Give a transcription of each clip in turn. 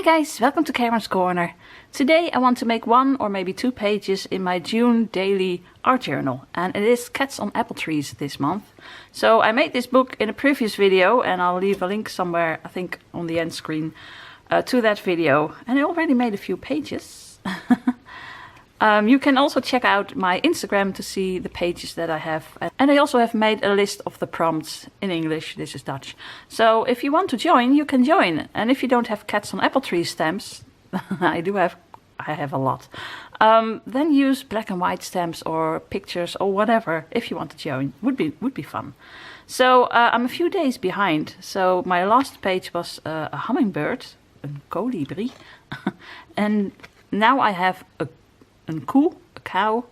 Hi guys, welcome to Cameron's Corner. Today I want to make 1 or maybe 2 pages in my June daily art journal, and it is Cats on Apple Trees this month. So I made this book in a previous video and I'll leave a link somewhere, I think on the end screen, to that video. And I already made a few pages. You can also check out my Instagram to see the pages that I have. And I also have made a list of the prompts in English. This is Dutch. So if you want to join, you can join. And if you don't have Cats on Appletrees stamps, I have a lot. Then use black and white stamps or pictures or whatever if you want to join. Would be fun. So I'm a few days behind. So my last page was a hummingbird, a colibri. And now I have een koe, a cow,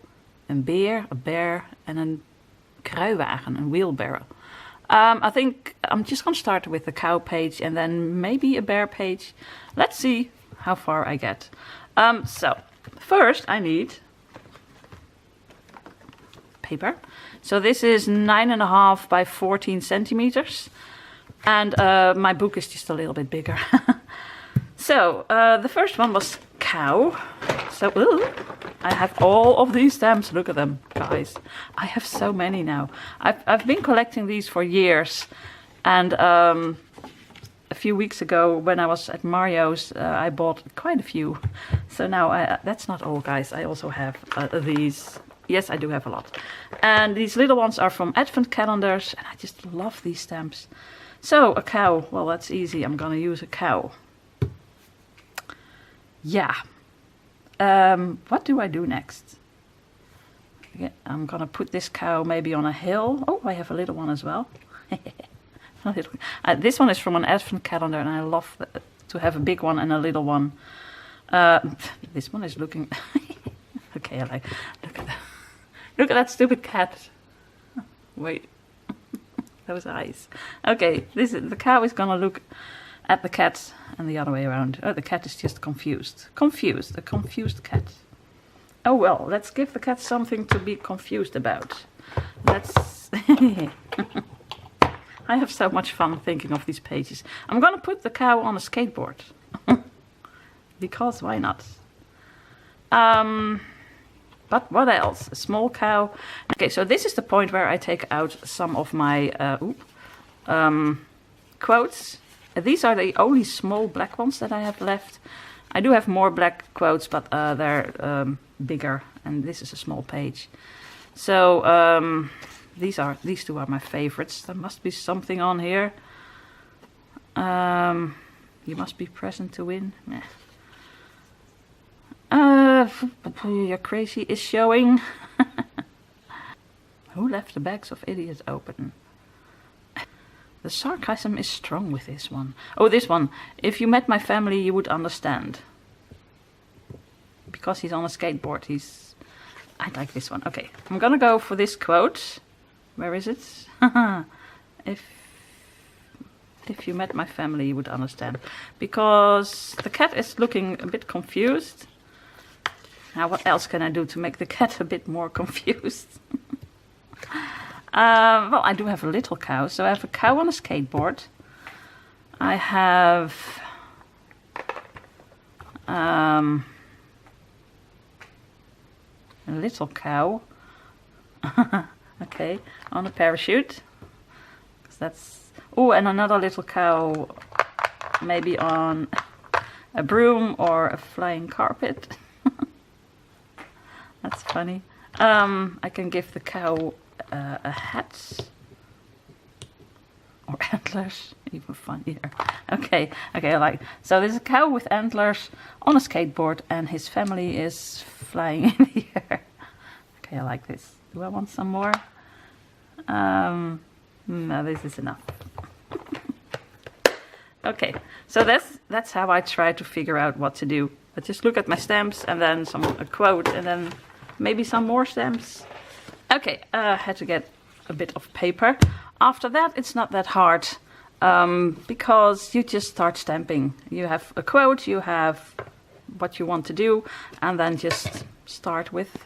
een bear, and a kruiwagen, a wheelbarrow. I think I'm just going to start with the cow page and then maybe a bear page. Let's see how far I get. So first I need paper. So this is 9.5 by 14 centimeters. And my book is just a little bit bigger. So the first one was cow. So I have all of these stamps. Look at them, guys. I have so many now. I've been collecting these for years. And a few weeks ago when I was at Mario's, I bought quite a few. So now that's not all, guys. I also have these. Yes, I do have a lot. And these little ones are from advent calendars. And I just love these stamps. So a cow. Well, that's easy. I'm going to use a cow. Yeah. What do I do next? I'm gonna put this cow maybe on a hill. Oh, I have a little one as well. This one is from an advent calendar and I love to have a big one and a little one. This one is looking... Okay, look at that stupid cat. Wait. Those eyes. Okay, the cow is gonna look at the cat and the other way around. Oh, the cat is just confused. A confused cat. Oh well, let's give the cat something to be confused about. Let's... I have so much fun thinking of these pages. I'm gonna put the cow on a skateboard. Because why not? But what else? A small cow. Okay, so this is the point where I take out some of my quotes. These are the only small black ones that I have left. I do have more black quotes, but they're bigger, and this is a small page. So these two are my favorites. There must be something on here. You must be present to win. Your crazy is showing. Who left the bags of idiots open? The sarcasm is strong with this one. Oh, this one. If you met my family, you would understand. Because he's on a skateboard, I like this one. Okay, I'm gonna go for this quote. Where is it? If you met my family, you would understand. Because the cat is looking a bit confused. Now, what else can I do to make the cat a bit more confused? Well, I do have a little cow, so I have a cow on a skateboard. I have a little cow, okay, on a parachute. That's and another little cow, maybe on a broom or a flying carpet. That's funny. I can give the cow a hat or antlers, even funnier. Okay, I like. So there's a cow with antlers on a skateboard, and his family is flying in the air. Okay, I like this. Do I want some more? No, this is enough. Okay, so that's how I try to figure out what to do. I just look at my stamps and then a quote and then maybe some more stamps. Okay, I had to get a bit of paper. After that, it's not that hard because you just start stamping. You have a quote, you have what you want to do, and then just start with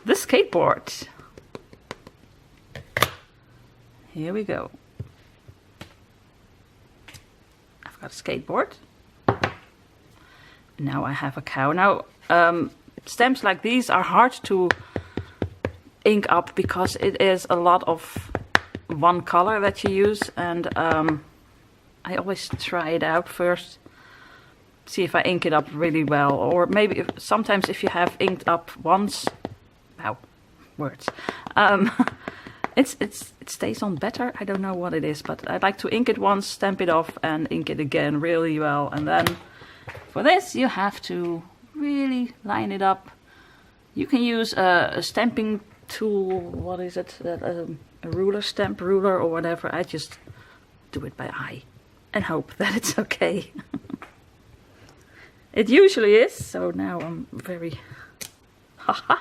the skateboard. Here we go. I've got a skateboard. Now I have a cow. Now, stamps like these are hard to ink up because it is a lot of one color that you use, and I always try it out first, see if I ink it up really well, or maybe sometimes if you have inked up once, wow, words, it stays on better. I don't know what it is, but I like to ink it once, stamp it off, and ink it again really well, and then for this you have to really line it up. You can use a stamping tool, what is it, a ruler, stamp ruler or whatever. I just do it by eye and hope that it's okay. It usually is, so now I'm very haha.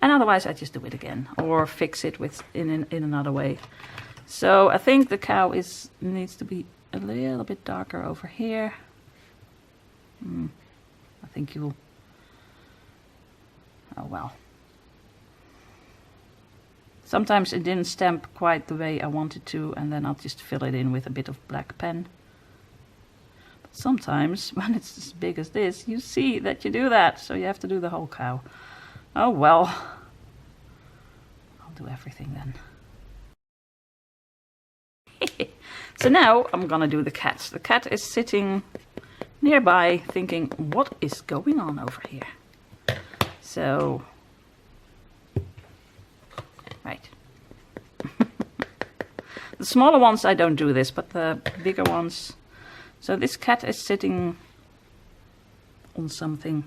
And otherwise I just do it again or fix it with in another way. So I think the cow needs to be a little bit darker over here. I think you'll, oh well. Sometimes it didn't stamp quite the way I wanted to, and then I'll just fill it in with a bit of black pen. But sometimes when it's as big as this, you see that you do that, so you have to do the whole cow. Oh well, I'll do everything then. So now I'm gonna do the cat. The cat is sitting nearby thinking, what is going on over here? So, right. The smaller ones I don't do this, but the bigger ones. So this cat is sitting on something.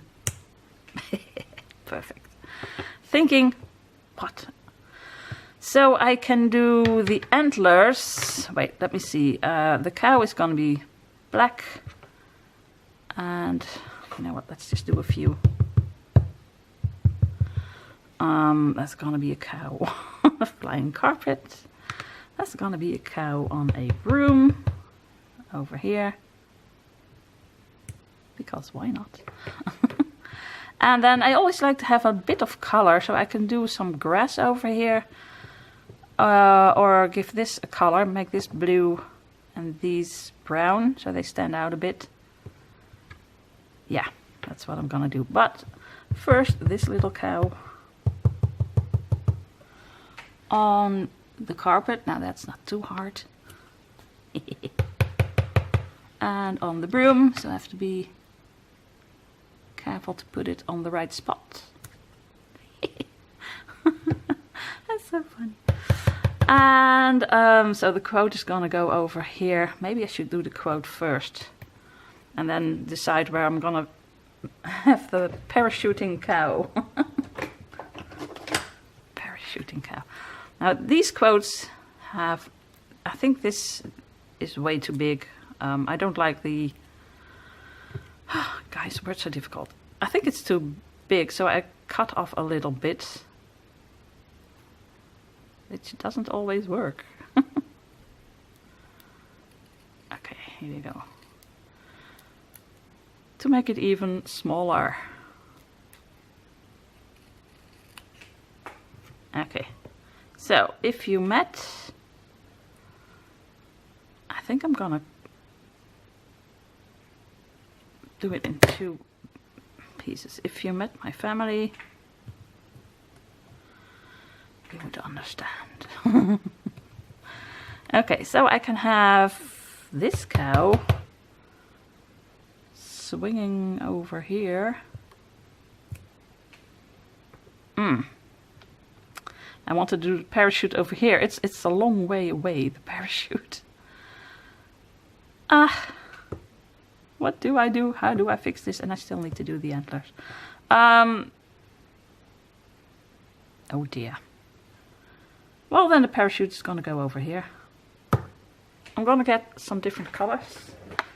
Perfect. Thinking, what? So I can do the antlers. Wait, let me see. The cow is gonna be black. And you know what, let's just do a few. That's gonna be a cow on a flying carpet. That's gonna be a cow on a broom over here. Because why not? And then I always like to have a bit of color, so I can do some grass over here. Or give this a color, make this blue and these brown, so they stand out a bit. Yeah, that's what I'm gonna do. But first, this little cow on the carpet. Now that's not too hard. And on the broom, so I have to be careful to put it on the right spot. That's so funny. And so the quote is gonna go over here. Maybe I should do the quote first, and then decide where I'm gonna have the parachuting cow. Parachuting cow. Now these quotes have, I think this is way too big. I don't like the, guys, words are difficult. I think it's too big, so I cut off a little bit. It doesn't always work. Okay, here we go. To make it even smaller. Okay, so if you met, I think I'm gonna do it in 2 pieces. If you met my family, you would understand. Okay, so I can have this cow swinging over here. I want to do the parachute over here. It's a long way away, the parachute. What do I do? How do I fix this? And I still need to do the antlers. Oh dear. Well, then the parachute is gonna go over here. I'm gonna get some different colors.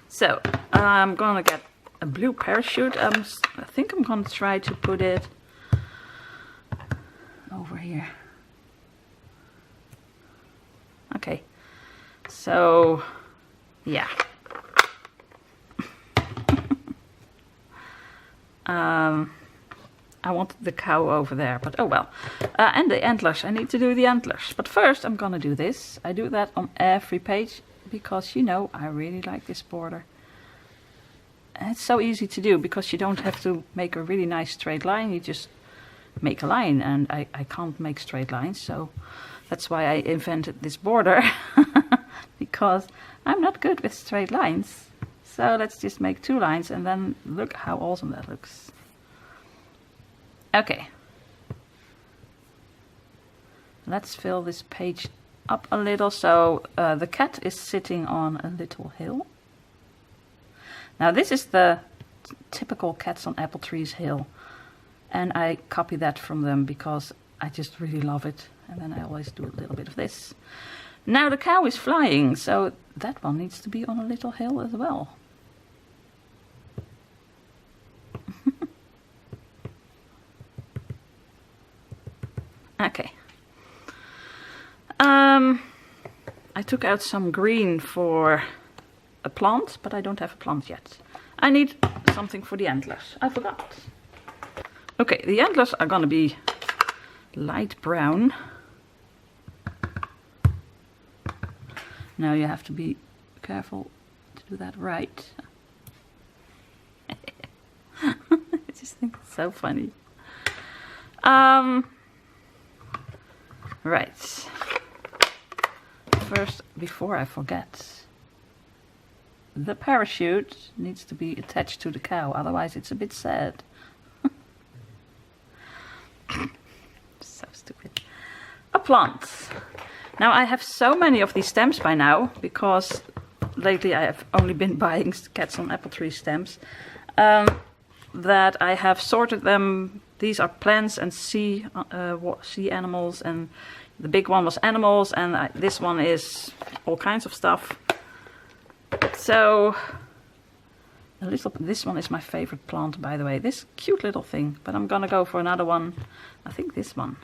So I'm gonna get a blue parachute. I think I'm gonna try to put it over here. Okay, so yeah. I wanted the cow over there, but oh well. And the antlers, I need to do the antlers. But first I'm gonna do this. I do that on every page because, you know, I really like this border. it's so easy to do because you don't have to make a really nice straight line. You just make a line, and I can't make straight lines, so that's why I invented this border. Because I'm not good with straight lines. So let's just make 2 lines, and then look how awesome that looks. Okay. Let's fill this page up a little. So the cat is sitting on a little hill. Now this is the typical Cats on Apple Trees hill. And I copy that from them because I just really love it. And then I always do a little bit of this. Now the cow is flying, so that one needs to be on a little hill as well. Okay. I took out some green for a plant, but I don't have a plant yet. I need something for the antlers. I forgot. Okay, the antlers are gonna be light brown. Now you have to be careful to do that right. I just think it's so funny. Right. First, before I forget, the parachute needs to be attached to the cow, otherwise it's a bit sad. So stupid. A plant. Now I have so many of these stamps by now, because lately I have only been buying Cats on Appletrees stamps, that I have sorted them. These are plants and sea animals, and the big one was animals, and this one is all kinds of stuff. So this one is my favorite plant, by the way. This cute little thing, but I'm gonna go for another one. I think this one.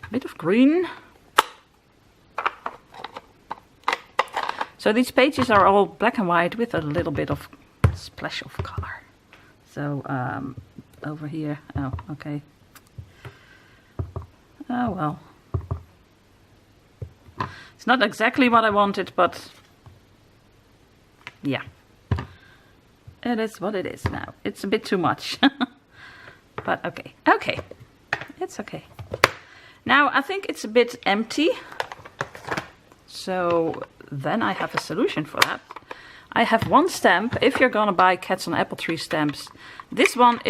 A bit of green. So these pages are all black and white with a little bit of splash of color. So over here, oh, okay. Oh well. It's not exactly what I wanted, but yeah. It is what it is now. It's a bit too much. But okay. Okay. It's okay. Now I think it's a bit empty. So then I have a solution for that. I have one stamp. If you're gonna buy Cats on Appletrees stamps, this one,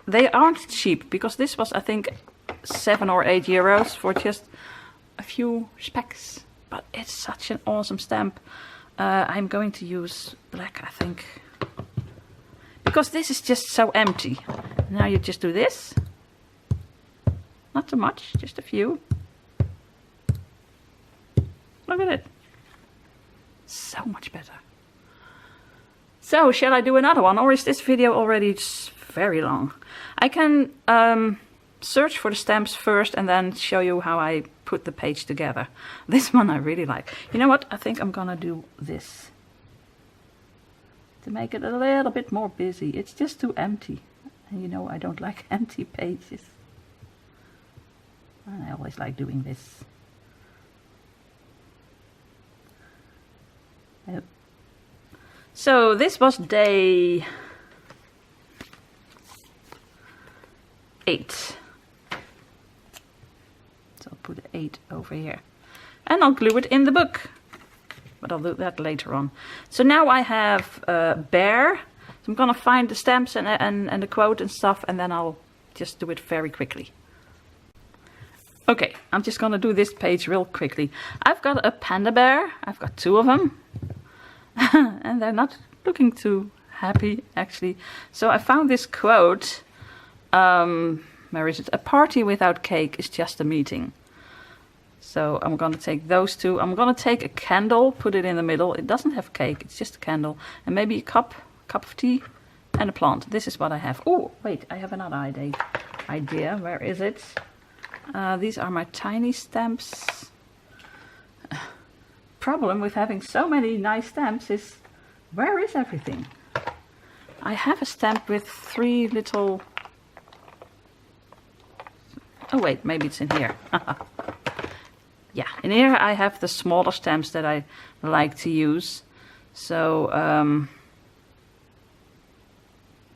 they aren't cheap, because this was, I think, 7 or 8 euros for just a few specks. But it's such an awesome stamp. I'm going to use black, I think, because this is just so empty. Now you just do this. Not too much, just a few. Look at it. So much better. So, shall I do another one, or is this video already very long? I can search for the stamps first and then show you how I put the page together. This one I really like. You know what? I think I'm gonna do this to make it a little bit more busy. It's just too empty. And you know I don't like empty pages. And I always like doing this. Yep. So this was day 8. So I'll put 8 over here. And I'll glue it in the book. But I'll do that later on. So now I have a bear. So I'm gonna find the stamps and the quote and stuff, and then I'll just do it very quickly. Okay, I'm just gonna do this page real quickly. I've got a panda bear. I've got 2 of them. And they're not looking too happy, actually. So I found this quote. Where is it? A party without cake is just a meeting. So I'm going to take those 2. I'm going to take a candle, put it in the middle. It doesn't have cake, it's just a candle. And maybe a cup of tea and a plant. This is what I have. Oh, wait, I have another idea. Where is it? These are my tiny stamps. Problem with having so many nice stamps is, where is everything? I have a stamp with 3 little... Oh wait, maybe it's in here. Yeah, in here I have the smaller stamps that I like to use. So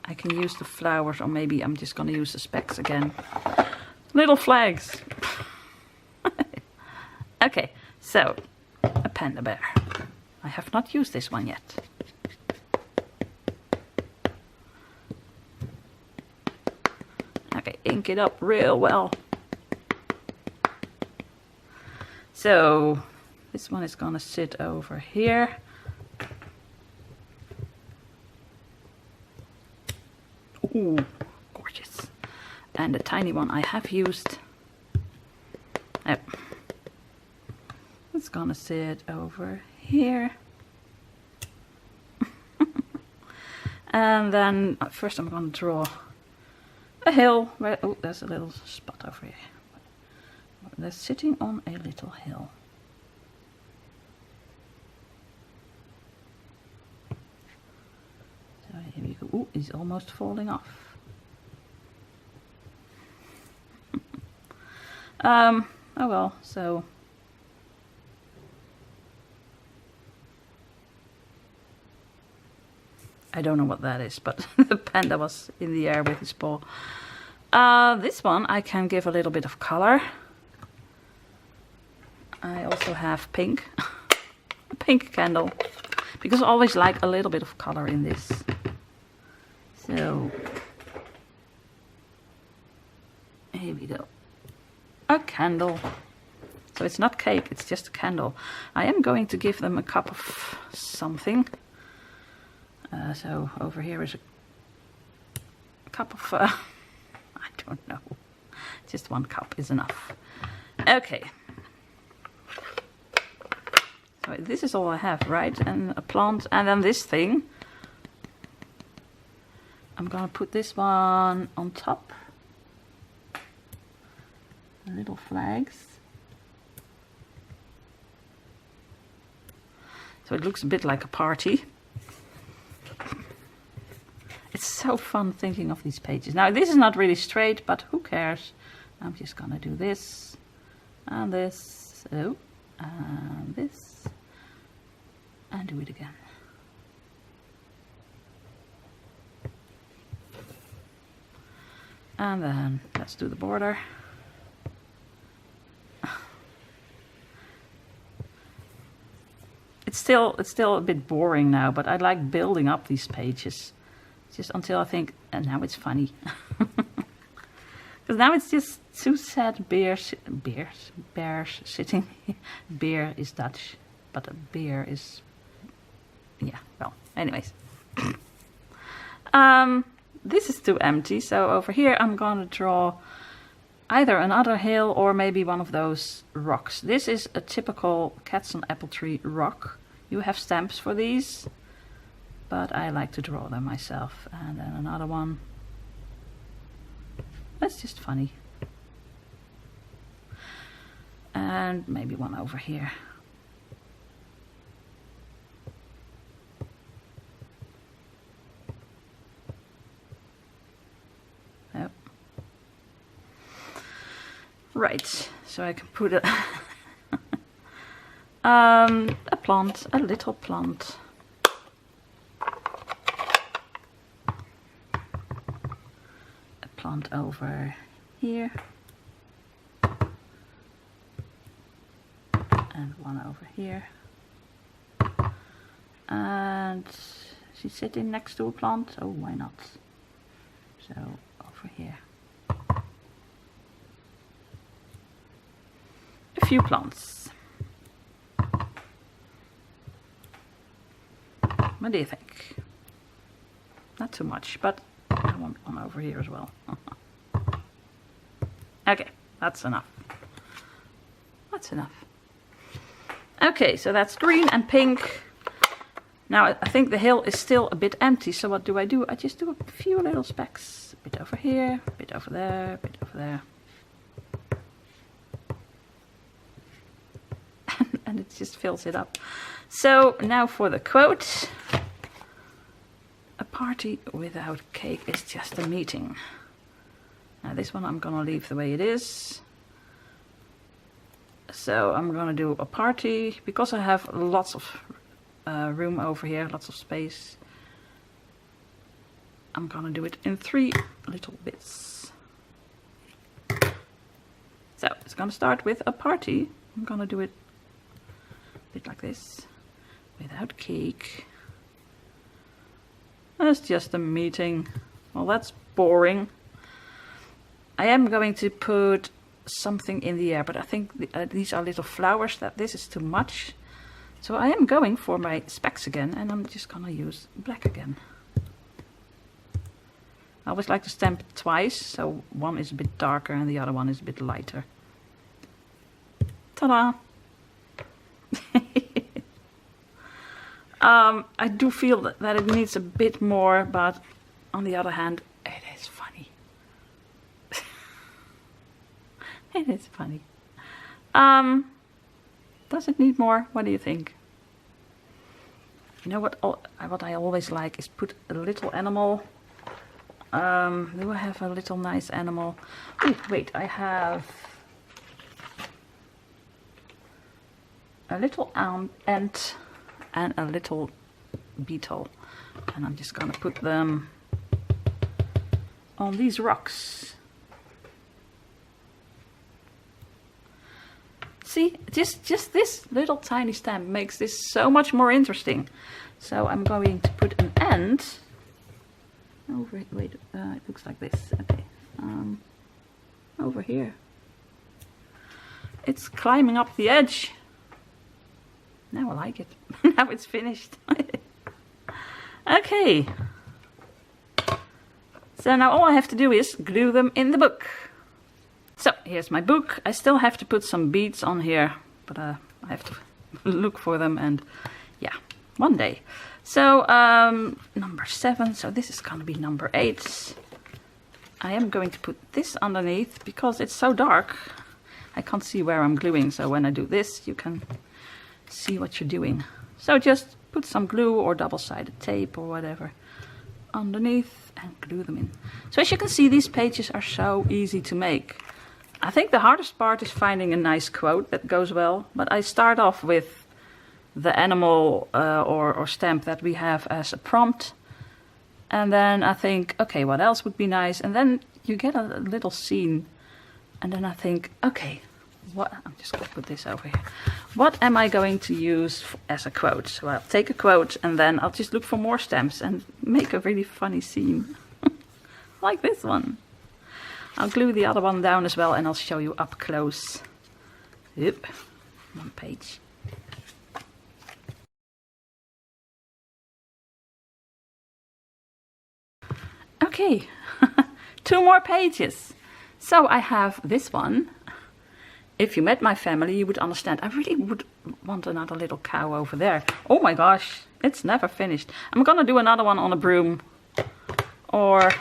I can use the flowers, or maybe I'm just going to use the specks again. Little flags. Okay, so a panda bear. I have not used this one yet. Okay, ink it up real well. So this one is gonna sit over here. Ooh, gorgeous. And the tiny one I have used. Oh. It's gonna sit over here. And then first I'm gonna draw a hill where, oh, there's a little spot over here. They're sitting on a little hill. So here we go. Ooh, he's almost falling off. Oh well, so I don't know what that is, but the panda was in the air with his paw. This one I can give a little bit of color. I also have pink, a pink candle, because I always like a little bit of color in this. So here we go, a candle. So it's not cake, it's just a candle. I am going to give them a cup of something. So over here is a cup of, I don't know, just one cup is enough. Okay. So this is all I have, right? And a plant, and then this thing. I'm gonna put this one on top. The little flags. So it looks a bit like a party. It's so fun thinking of these pages. Now this is not really straight, but who cares? I'm just gonna do this and this, oh, and this, and do it again. And then let's do the border. It's still a bit boring now, but I like building up these pages. Just until I think, and now it's funny. Because now it's just two sad bears sitting. Beer is Dutch, but a beer is, yeah, well, anyways. This is too empty, so over here I'm gonna draw either another hill or maybe one of those rocks. This is a typical Cats on Apple Tree rock. You have stamps for these, but I like to draw them myself. And then another one. That's just funny. And maybe one over here. Yep. Right, so I can put a plant, a little plant. A plant over here. And one over here. And she's sitting next to a plant, oh why not? So over here. A few plants. What do you think? Not too much, but I want one over here as well. Okay, that's enough. That's enough. Okay, so that's green and pink. Now I think the hill is still a bit empty, so what do? I just do a few little specks. A bit over here, a bit over there, a bit over there. And it just fills it up. So now for the quote. A party without cake is just a meeting. Now this one I'm gonna leave the way it is. So I'm gonna do a party because I have lots of room over here, lots of space. I'm gonna do it in 3 little bits. So it's gonna start with a party. I'm gonna do it a bit like this, without cake. It's just a meeting. Well, that's boring. I am going to put something in the air, but I think these are little flowers, that this is too much. So I am going for my specs again, and I'm just gonna use black again. I always like to stamp it twice, so one is a bit darker and the other one is a bit lighter. Ta-da! I do feel that it needs a bit more, but on the other hand, it is funny. It is funny. Does it need more? What do you think? You know what I always like is put a little animal. Do I have a little nice animal? Oh, wait, I have a little ant and a little beetle. And I'm just gonna put them on these rocks. See, just this little tiny stamp makes this so much more interesting. So I'm going to put an ant over, wait, it looks like this, okay, over here. It's climbing up the edge. Now I like it. Now it's finished. Okay. So now all I have to do is glue them in the book. So here's my book. I still have to put some beads on here, but I have to look for them, and yeah, one day. So number 7, so this is gonna be number 8. I am going to put this underneath because it's so dark. I can't see where I'm gluing, so when I do this, you can see what you're doing. So just put some glue or double-sided tape or whatever underneath and glue them in. So as you can see, these pages are so easy to make. I think the hardest part is finding a nice quote that goes well, but I start off with the animal or stamp that we have as a prompt, and then I think, okay, what else would be nice? And then you get a little scene, and then I think, okay, what, I'm just going to put this over here. What am I going to use as a quote? So I'll take a quote and then I'll just look for more stamps and make a really funny scene. Like this one. I'll glue the other one down as well and I'll show you up close. Yep, one page. Okay, 2 more pages. So I have this one. If you met my family, you would understand. I really would want another little cow over there. Oh my gosh, it's never finished. I'm gonna do another one on a broom. Or,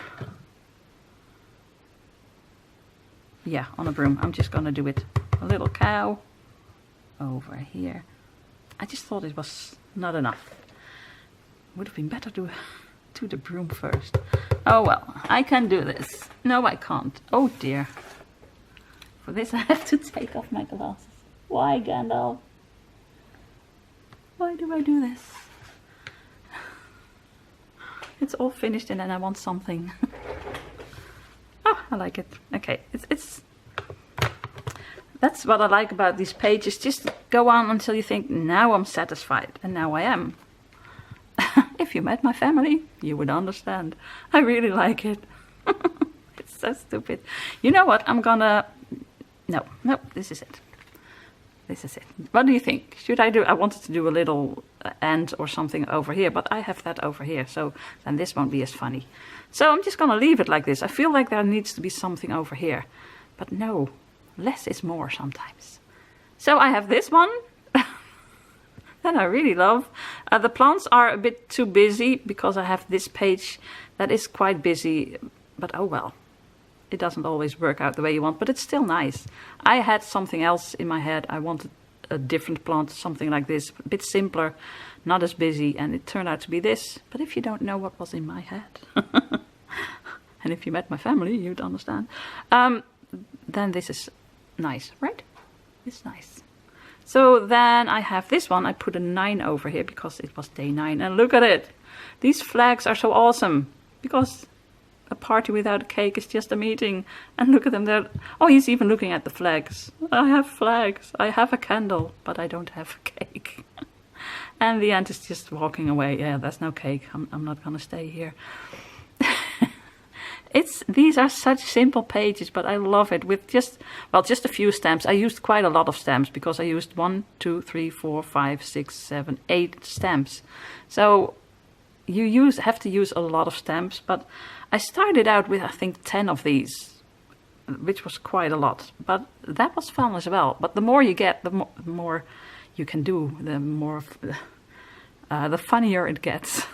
yeah, on a broom. I'm just gonna do it. A little cow over here. I just thought it was not enough. Would have been better to do the broom first. Oh well, I can do this. No, I can't. Oh dear. For this I have to take off my glasses. Why, Gandalf? Why do I do this? It's all finished and then I want something. Oh, I like it. Okay, it's that's what I like about these pages. Just go on until you think, now I'm satisfied. And now I am. If you met my family, you would understand. I really like it. It's so stupid. You know what? I'm gonna... No, this is it. This is it. What do you think? Should I do... I wanted to do a little ant or something over here, but I have that over here, so then this won't be as funny. So I'm just gonna leave it like this. I feel like there needs to be something over here. But no, less is more sometimes. So I have this one. That I really love. The plants are a bit too busy because I have this page that is quite busy, but oh well. It doesn't always work out the way you want, but it's still nice. I had something else in my head. I wanted a different plant, something like this, a bit simpler, not as busy, and it turned out to be this. But if you don't know what was in my head, and if you met my family, you'd understand, then this is nice, right? It's nice. So then I have this one. I put a 9 over here because it was day 9. And look at it. These flags are so awesome. because a party without a cake is just a meeting. And look at them there. Oh, he's even looking at the flags. I have flags. I have a candle, but I don't have a cake. And the ant is just walking away. Yeah, there's no cake. I'm not gonna stay here. These are such simple pages, but I love it. With just a few stamps. I used quite a lot of stamps because I used 1, 2, 3, 4, 5, 6, 7, 8 stamps. So you have to use a lot of stamps, but I started out with I think 10 of these, which was quite a lot. But that was fun as well. But the more you get, the more you can do, the funnier it gets.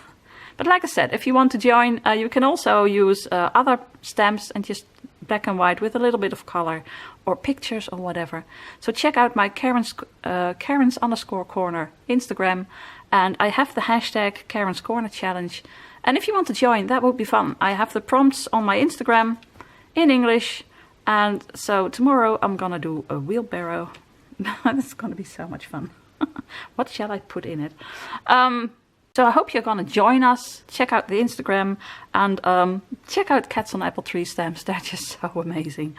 But like I said, if you want to join, you can also use other stamps and just black and white with a little bit of color or pictures or whatever. So check out my Karen's _corner Instagram, and I have the hashtag Karen's Corner Challenge. And if you want to join, that would be fun. I have the prompts on my Instagram in English, and so tomorrow I'm gonna do a wheelbarrow. It's gonna be so much fun. What shall I put in it? So I hope you're gonna join us. Check out the Instagram and check out Cats on Appletrees Stamps. They're just so amazing.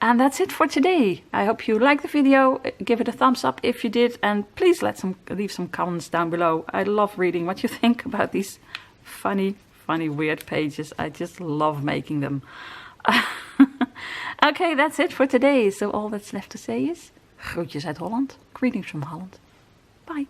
And that's it for today. I hope you liked the video. Give it a thumbs up if you did, and please leave some comments down below. I love reading what you think about these funny, weird pages. I just love making them. Okay, that's it for today. So all that's left to say is groetjes uit Holland. Greetings from Holland. Bye.